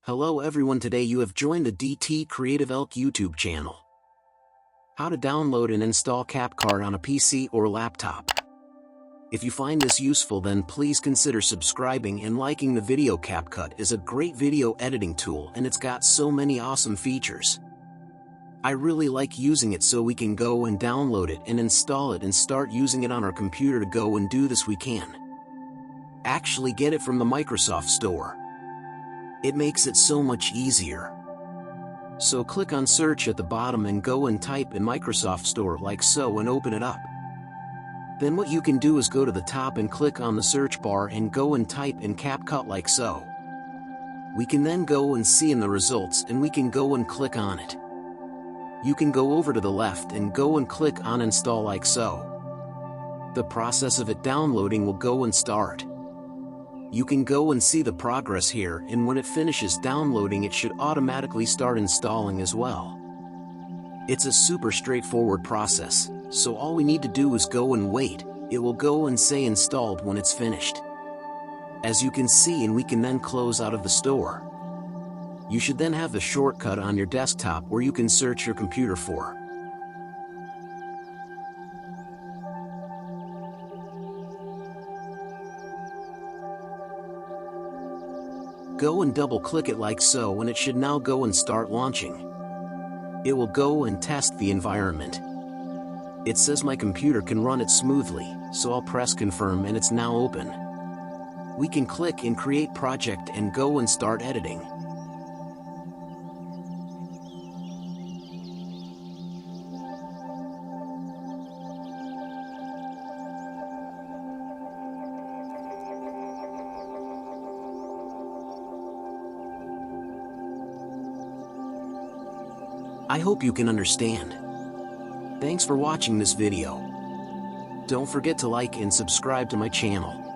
Hello everyone, today you have joined the DT Creative Elk YouTube channel. How to download and install CapCut on a PC or laptop. If you find this useful, then please consider subscribing and liking the video. CapCut is a great video editing tool and it's got so many awesome features. I really like using it, so we can go and download it and install it and start using it on our computer. To go and do this, we can actually get it from the Microsoft Store. It makes it so much easier. So click on search at the bottom and go and type in Microsoft Store like so and open it up. Then what you can do is go to the top and click on the search bar and go and type in CapCut like so. We can then go and see in the results and we can go and click on it. You can go over to the left and go and click on install like so. The process of it downloading will go and start. You can go and see the progress here, and when it finishes downloading it should automatically start installing as well. It's a super straightforward process, so all we need to do is go and wait. It will go and say installed when it's finished. As you can see, and we can then close out of the store. You should then have the shortcut on your desktop where you can search your computer for. Go and double click it like so, and it should now go and start launching. It will go and test the environment. It says my computer can run it smoothly, so I'll press confirm and it's now open. We can click and create project and go and start editing. I hope you can understand. Thanks for watching this video. Don't forget to like and subscribe to my channel.